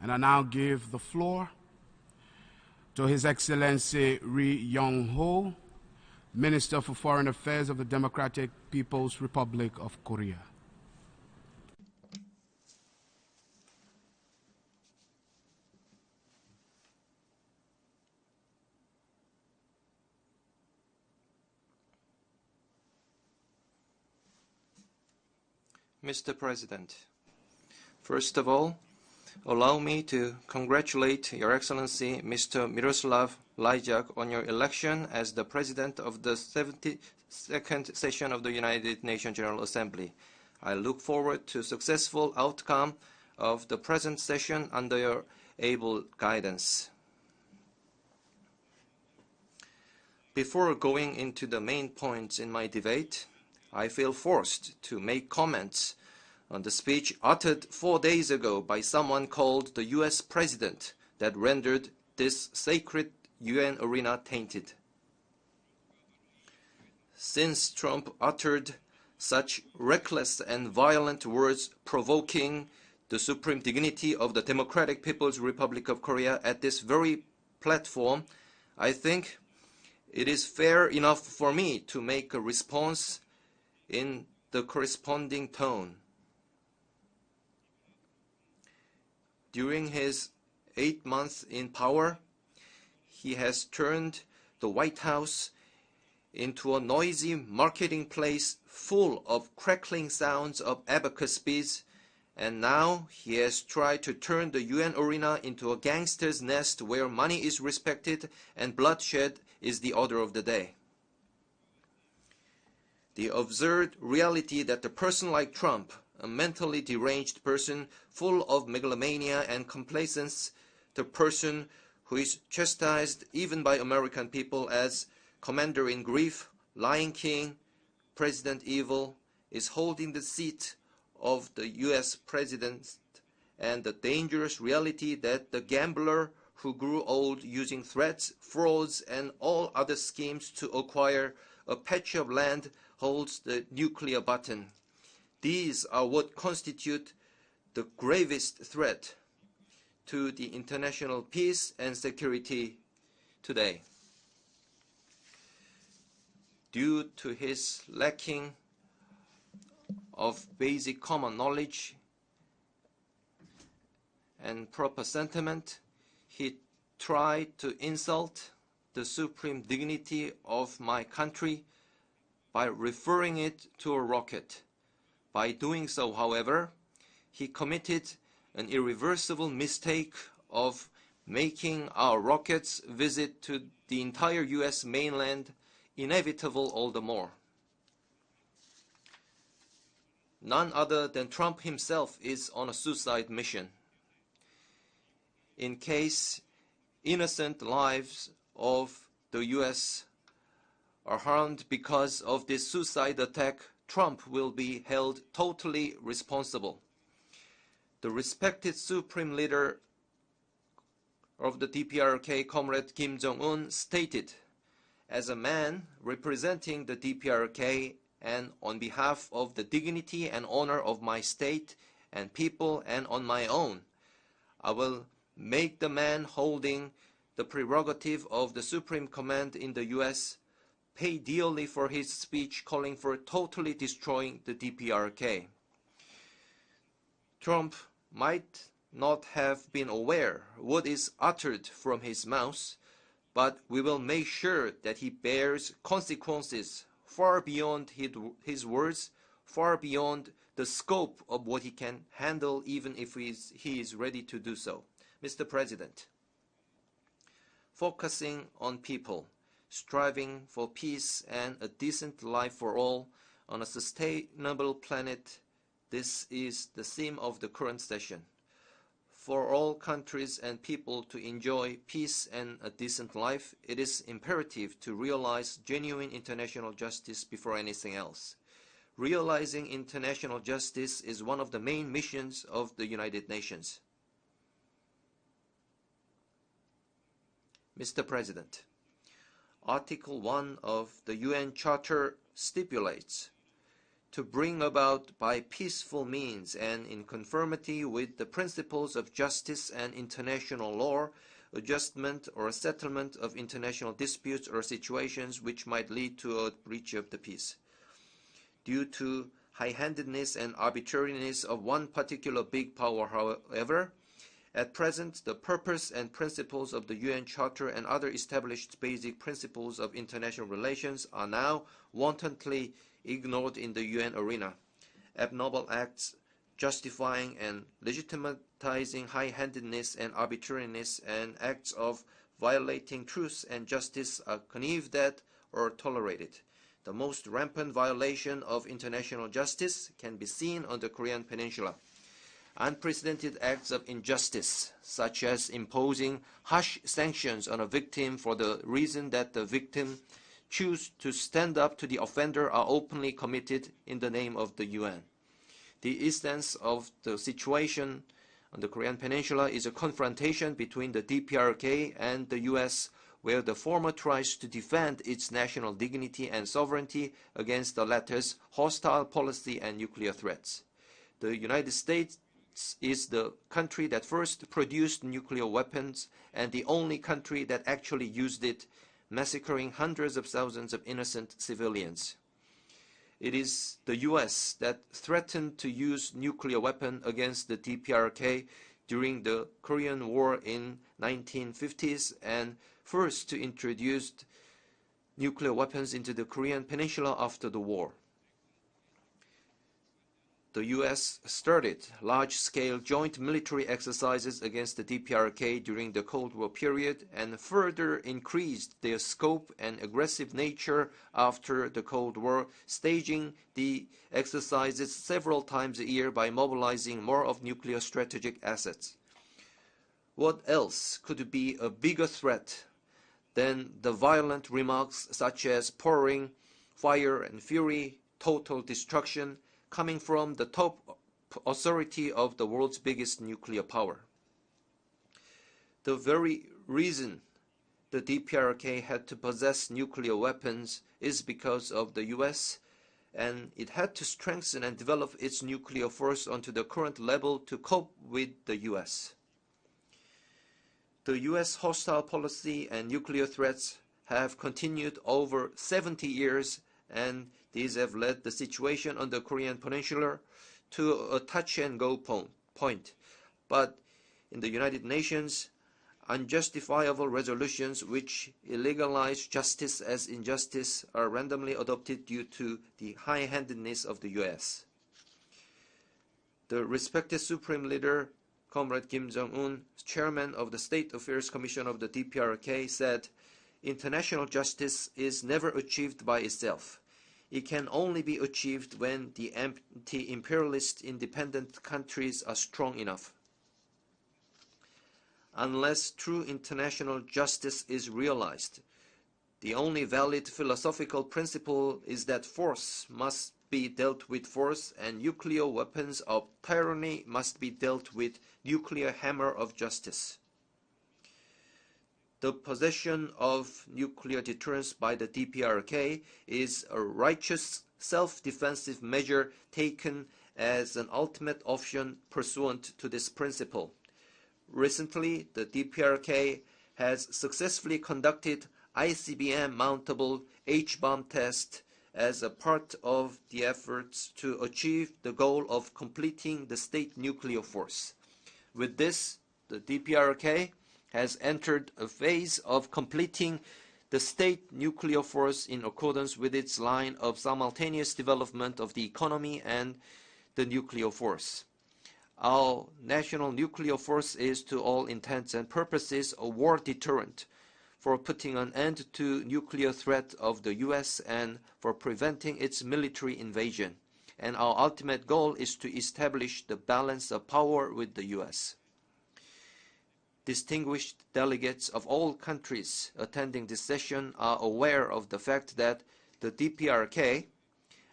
And I now give the floor to His Excellency Yong Ho, Minister for Foreign Affairs of the Democratic People's Republic of Korea. Mr. President, first of all, allow me to congratulate Your Excellency Mr. Miroslav Lajčák on your election as the President of the 72nd session of the United Nations General Assembly. I look forward to successful outcome of the present session under your able guidance. Before going into the main points in my debate, I feel forced to make comments on the speech uttered 4 days ago by someone called the US President that rendered this sacred UN arena tainted. Since Trump uttered such reckless and violent words provoking the supreme dignity of the Democratic People's Republic of Korea at this very platform, I think it is fair enough for me to make a response in the corresponding tone. During his 8 months in power, he has turned the White House into a noisy marketing place full of crackling sounds of abacus beats, and now he has tried to turn the UN arena into a gangster's nest where money is respected and bloodshed is the order of the day. The absurd reality that a person like Trump, a mentally deranged person full of megalomania and complacence, the person who is chastised even by American people as Commander-in-Chief, Lion King, President Evil, is holding the seat of the US President, and the dangerous reality that the gambler who grew old using threats, frauds, and all other schemes to acquire a patch of land holds the nuclear button. These are what constitute the gravest threat to the international peace and security today. Due to his lacking of basic common knowledge and proper sentiment, he tried to insult the supreme dignity of my country by referring it to a rocket. By doing so, however, he committed an irreversible mistake of making our rockets visit to the entire US mainland inevitable all the more. None other than Trump himself is on a suicide mission. In case innocent lives of the US are harmed because of this suicide attack, Trump will be held totally responsible. The respected supreme leader of the DPRK, Comrade Kim Jong-Un, stated, "As a man representing the DPRK and on behalf of the dignity and honor of my state and people and on my own, I will make the man holding the prerogative of the supreme command in the US pay dearly for his speech calling for totally destroying the DPRK." Trump might not have been aware what is uttered from his mouth, but we will make sure that he bears consequences far beyond his words, far beyond the scope of what he can handle, even if he is ready to do so. Mr. President, focusing on people, striving for peace and a decent life for all on a sustainable planet, this is the theme of the current session. For all countries and people to enjoy peace and a decent life, it is imperative to realize genuine international justice before anything else. Realizing international justice is one of the main missions of the United Nations. Mr. President, Article 1 of the UN Charter stipulates to bring about by peaceful means and in conformity with the principles of justice and international law, adjustment or settlement of international disputes or situations which might lead to a breach of the peace. Due to high-handedness and arbitrariness of one particular big power, however, at present, the purpose and principles of the UN Charter and other established basic principles of international relations are now wantonly ignored in the UN arena. Abnormal acts justifying and legitimatizing high-handedness and arbitrariness and acts of violating truth and justice are connived at or tolerated. The most rampant violation of international justice can be seen on the Korean Peninsula. Unprecedented acts of injustice, such as imposing harsh sanctions on a victim for the reason that the victim choose to stand up to the offender, are openly committed in the name of the UN. The essence of the situation on the Korean Peninsula is a confrontation between the DPRK and the US, where the former tries to defend its national dignity and sovereignty against the latter's hostile policy and nuclear threats. The United States is the country that first produced nuclear weapons and the only country that actually used it, massacring hundreds of thousands of innocent civilians. It is the US that threatened to use nuclear weapon against the DPRK during the Korean War in 1950s and first to introduce nuclear weapons into the Korean Peninsula after the war. The US started large-scale joint military exercises against the DPRK during the Cold War period and further increased their scope and aggressive nature after the Cold War, staging the exercises several times a year by mobilizing more of nuclear strategic assets. What else could be a bigger threat than the violent remarks such as pouring fire and fury, total destruction, coming from the top authority of the world's biggest nuclear power? The very reason the DPRK had to possess nuclear weapons is because of the US, and it had to strengthen and develop its nuclear force onto the current level to cope with the US. The US hostile policy and nuclear threats have continued over 70 years, and these have led the situation on the Korean Peninsula to a touch-and-go point. But in the United Nations, unjustifiable resolutions which illegalize justice as injustice are randomly adopted due to the high-handedness of the US. The respected Supreme Leader, Comrade Kim Jong-Un, chairman of the State Affairs Commission of the DPRK, said, "International justice is never achieved by itself. It can only be achieved when the anti-imperialist independent countries are strong enough. Unless true international justice is realized, the only valid philosophical principle is that force must be dealt with force and nuclear weapons of tyranny must be dealt with nuclear hammer of justice." The possession of nuclear deterrence by the DPRK is a righteous self-defensive measure taken as an ultimate option pursuant to this principle. Recently, the DPRK has successfully conducted ICBM mountable H-bomb test as a part of the efforts to achieve the goal of completing the state nuclear force. With this, the DPRK has entered a phase of completing the state nuclear force in accordance with its line of simultaneous development of the economy and the nuclear force. Our national nuclear force is, to all intents and purposes, a war deterrent for putting an end to nuclear threat of the US and for preventing its military invasion. And our ultimate goal is to establish the balance of power with the US. Distinguished delegates of all countries attending this session are aware of the fact that the DPRK,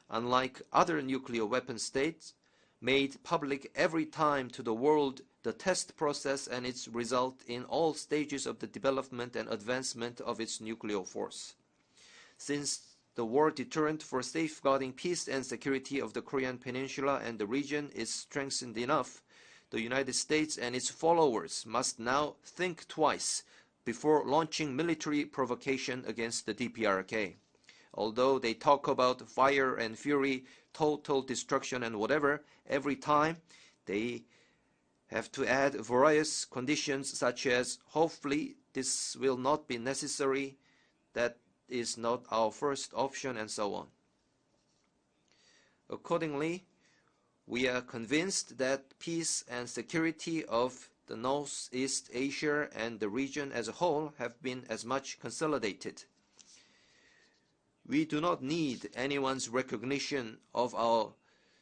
unlike other nuclear weapon states, made public every time to the world the test process and its result in all stages of the development and advancement of its nuclear force. Since the war deterrent for safeguarding peace and security of the Korean Peninsula and the region is strengthened enough, the United States and its followers must now think twice before launching military provocation against the DPRK. Although they talk about fire and fury, total destruction and whatever, every time they have to add various conditions such as hopefully this will not be necessary, that is not our first option, and so on. Accordingly, we are convinced that peace and security of the Northeast Asia and the region as a whole have been as much consolidated. We do not need anyone's recognition of our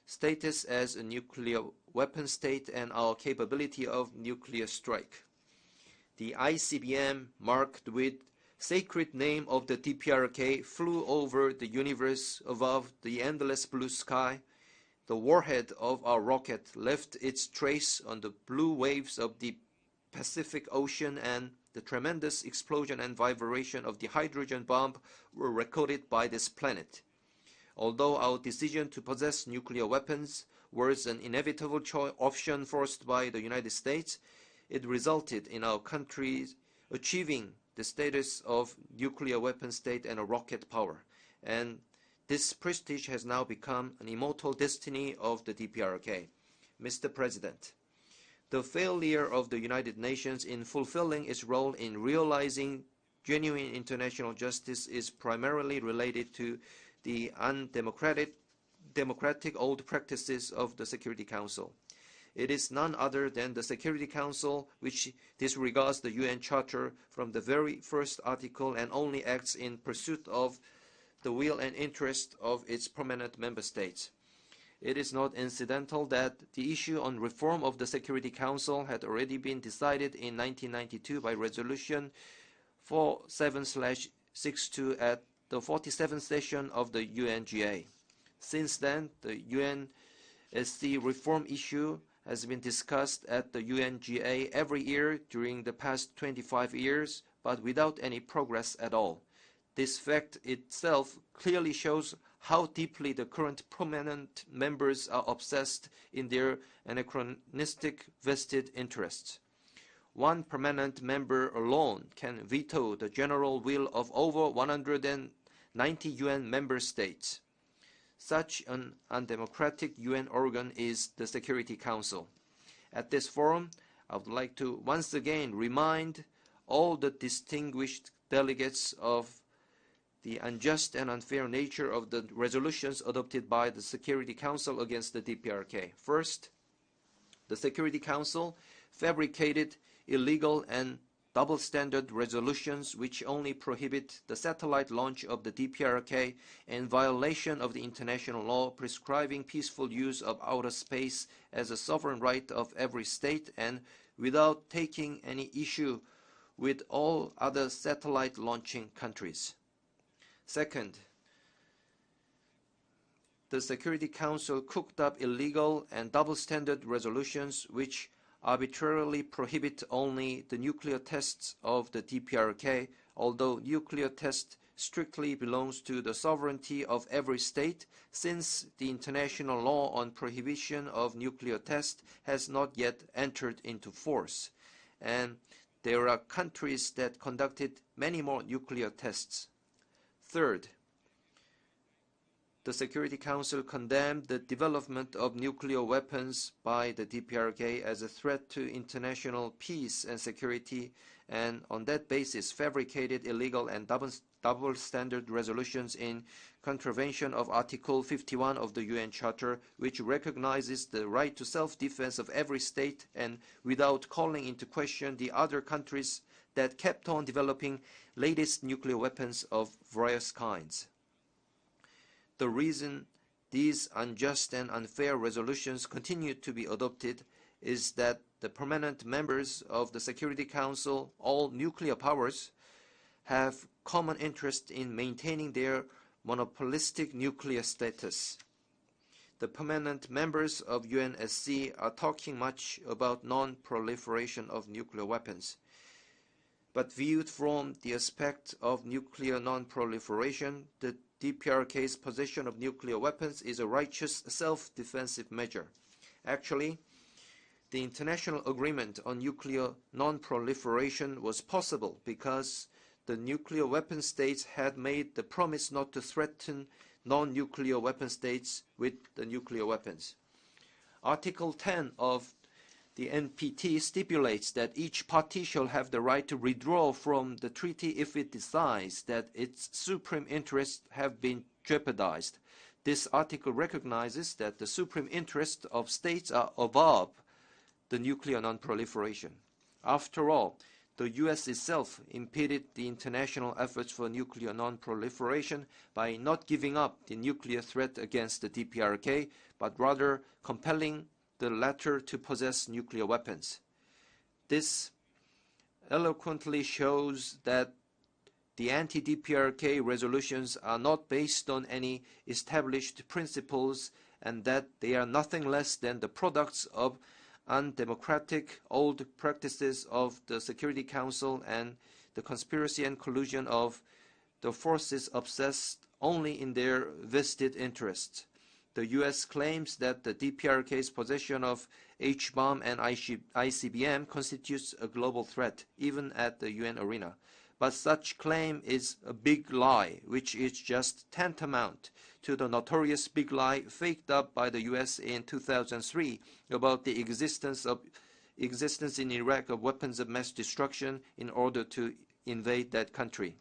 status as a nuclear weapon state and our capability of nuclear strike. The ICBM, marked with sacred name of the DPRK, flew over the universe above the endless blue sky. The warhead of our rocket left its trace on the blue waves of the Pacific Ocean, and the tremendous explosion and vibration of the hydrogen bomb were recorded by this planet. Although our decision to possess nuclear weapons was an inevitable option forced by the United States, it resulted in our country achieving the status of nuclear weapon state and a rocket power. And this prestige has now become an immortal destiny of the DPRK. Mr. President, the failure of the United Nations in fulfilling its role in realizing genuine international justice is primarily related to the undemocratic old practices of the Security Council. It is none other than the Security Council which disregards the UN Charter from the very first article and only acts in pursuit of the will and interest of its permanent member states. It is not incidental that the issue on reform of the Security Council had already been decided in 1992 by Resolution 47/62 at the 47th session of the UNGA. Since then, the UNSC reform issue has been discussed at the UNGA every year during the past 25 years, but without any progress at all. This fact itself clearly shows how deeply the current prominent members are obsessed in their anachronistic vested interests. One permanent member alone can veto the general will of over 190 UN member states. Such an undemocratic UN organ is the Security Council. At this forum, I would like to once again remind all the distinguished delegates of the unjust and unfair nature of the resolutions adopted by the Security Council against the DPRK. First, the Security Council fabricated illegal and double-standard resolutions which only prohibit the satellite launch of the DPRK in violation of the international law prescribing peaceful use of outer space as a sovereign right of every state, and without taking any issue with all other satellite launching countries. Second, the Security Council cooked up illegal and double-standard resolutions which arbitrarily prohibit only the nuclear tests of the DPRK, although nuclear test strictly belongs to the sovereignty of every state, since the international law on prohibition of nuclear test has not yet entered into force, and there are countries that conducted many more nuclear tests. Third, the Security Council condemned the development of nuclear weapons by the DPRK as a threat to international peace and security, and on that basis fabricated illegal and double-standard resolutions in contravention of Article 51 of the UN Charter, which recognizes the right to self-defense of every state, and without calling into question the other countries that kept on developing latest nuclear weapons of various kinds. The reason these unjust and unfair resolutions continue to be adopted is that the permanent members of the Security Council, all nuclear powers, have common interest in maintaining their monopolistic nuclear status. The permanent members of UNSC are talking much about non-proliferation of nuclear weapons. But viewed from the aspect of nuclear non-proliferation, the DPRK's possession of nuclear weapons is a righteous self-defensive measure. Actually, the international agreement on nuclear non-proliferation was possible because the nuclear weapon states had made the promise not to threaten non-nuclear weapon states with the nuclear weapons. Article 10 of the NPT stipulates that each party shall have the right to withdraw from the treaty if it decides that its supreme interests have been jeopardized. This article recognizes that the supreme interests of states are above the nuclear non-proliferation. After all, the U.S. itself impeded the international efforts for nuclear non-proliferation by not giving up the nuclear threat against the DPRK, but rather compelling the latter to possess nuclear weapons. This eloquently shows that the anti-DPRK resolutions are not based on any established principles and that they are nothing less than the products of undemocratic old practices of the Security Council and the conspiracy and collusion of the forces obsessed only in their vested interests. The U.S. claims that the DPRK's possession of H-bomb and ICBM constitutes a global threat, even at the UN arena. But such claim is a big lie, which is just tantamount to the notorious big lie faked up by the U.S. in 2003 about the existence in Iraq of weapons of mass destruction in order to invade that country.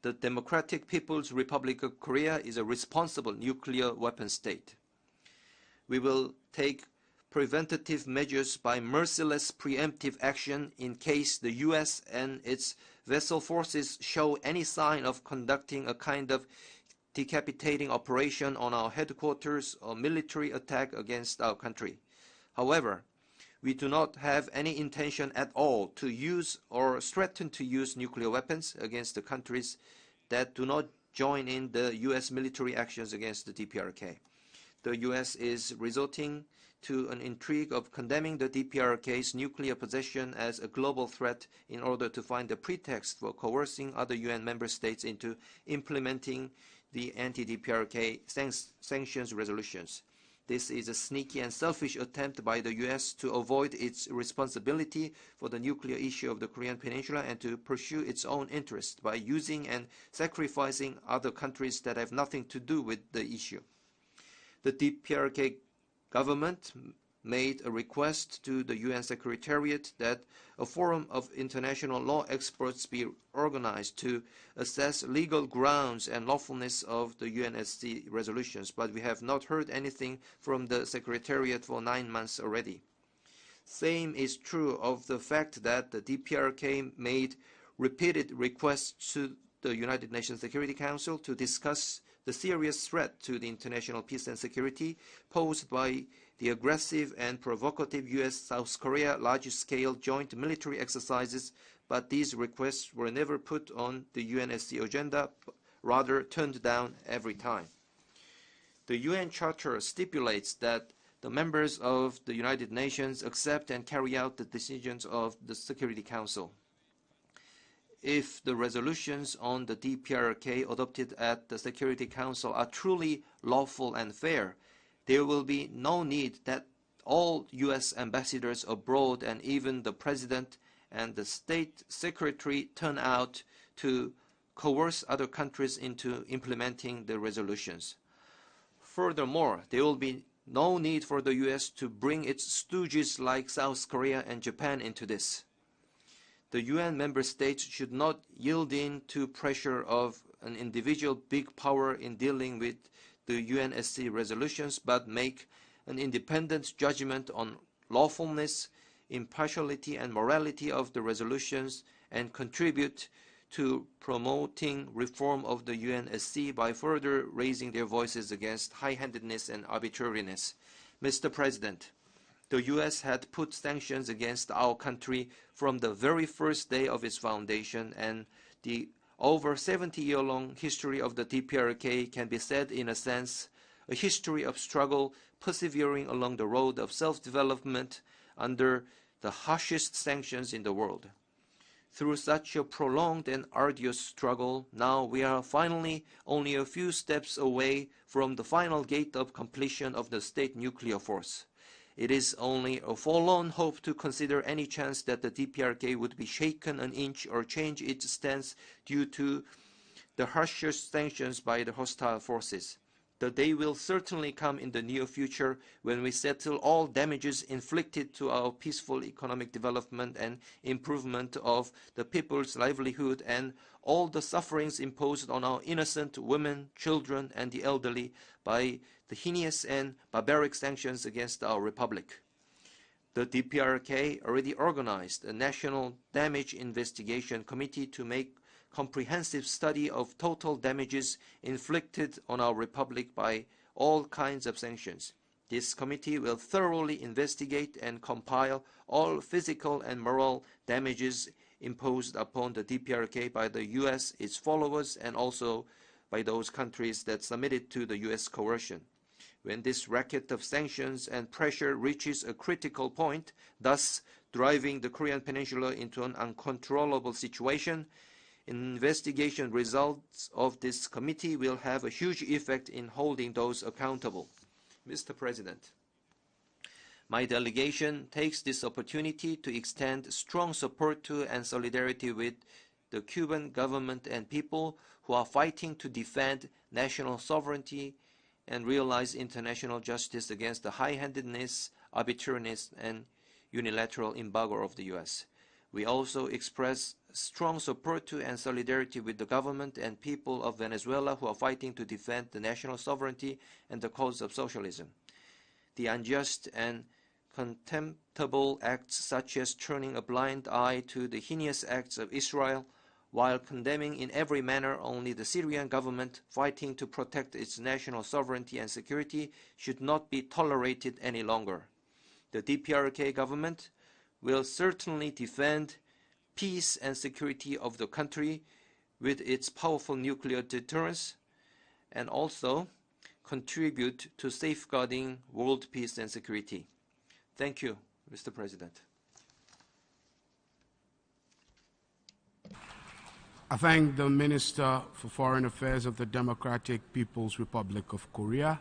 The Democratic People's Republic of Korea is a responsible nuclear weapon state. We will take preventative measures by merciless preemptive action in case the U.S. and its vessel forces show any sign of conducting a kind of decapitating operation on our headquarters or military attack against our country. However, we do not have any intention at all to use or threaten to use nuclear weapons against the countries that do not join in the U.S. military actions against the DPRK. The U.S. is resorting to an intrigue of condemning the DPRK's nuclear possession as a global threat in order to find a pretext for coercing other UN member states into implementing the anti-DPRK sanctions resolutions. This is a sneaky and selfish attempt by the U.S. to avoid its responsibility for the nuclear issue of the Korean Peninsula and to pursue its own interests by using and sacrificing other countries that have nothing to do with the issue. The DPRK government made a request to the UN Secretariat that a forum of international law experts be organized to assess legal grounds and lawfulness of the UNSC resolutions, but we have not heard anything from the Secretariat for 9 months already. Same is true of the fact that the DPRK made repeated requests to the United Nations Security Council to discuss the serious threat to the international peace and security posed by the aggressive and provocative U.S.-South Korea large-scale joint military exercises, but these requests were never put on the UNSC agenda, rather turned down every time. The UN Charter stipulates that the members of the United Nations accept and carry out the decisions of the Security Council. If the resolutions on the DPRK adopted at the Security Council are truly lawful and fair, there will be no need that all U.S. ambassadors abroad and even the President and the State Secretary turn out to coerce other countries into implementing the resolutions. Furthermore, there will be no need for the U.S. to bring its stooges like South Korea and Japan into this. The UN member states should not yield in to pressure of an individual big power in dealing with the UNSC resolutions, but make an independent judgment on lawfulness, impartiality, and morality of the resolutions and contribute to promoting reform of the UNSC by further raising their voices against high-handedness and arbitrariness. Mr. President, the U.S. had put sanctions against our country from the very first day of its foundation, and the over 70-year-long history of the DPRK can be said, in a sense, a history of struggle persevering along the road of self-development under the harshest sanctions in the world. Through such a prolonged and arduous struggle, now we are finally only a few steps away from the final gate of completion of the state nuclear force. It is only a forlorn hope to consider any chance that the DPRK would be shaken an inch or change its stance due to the harshest sanctions by the hostile forces. The day will certainly come in the near future when we settle all damages inflicted to our peaceful economic development and improvement of the people's livelihood and all the sufferings imposed on our innocent women, children, and the elderly by the heinous and barbaric sanctions against our republic. The DPRK already organized a National Damage Investigation Committee to make comprehensive study of total damages inflicted on our republic by all kinds of sanctions. This committee will thoroughly investigate and compile all physical and moral damages imposed upon the DPRK by the U.S., its followers, and also by those countries that submitted to the U.S. coercion. When this racket of sanctions and pressure reaches a critical point, thus driving the Korean Peninsula into an uncontrollable situation, investigation results of this committee will have a huge effect in holding those accountable. Mr. President, my delegation takes this opportunity to extend strong support to and solidarity with the Cuban government and people who are fighting to defend national sovereignty and realize international justice against the high-handedness, arbitrariness, and unilateral embargo of the U.S. We also express strong support to and solidarity with the government and people of Venezuela who are fighting to defend the national sovereignty and the cause of socialism. The unjust and contemptible acts such as turning a blind eye to the heinous acts of Israel while condemning in every manner only the Syrian government fighting to protect its national sovereignty and security should not be tolerated any longer. The DPRK government will certainly defend peace and security of the country with its powerful nuclear deterrence and also contribute to safeguarding world peace and security. Thank you, Mr. President. I thank the Minister for Foreign Affairs of the Democratic People's Republic of Korea.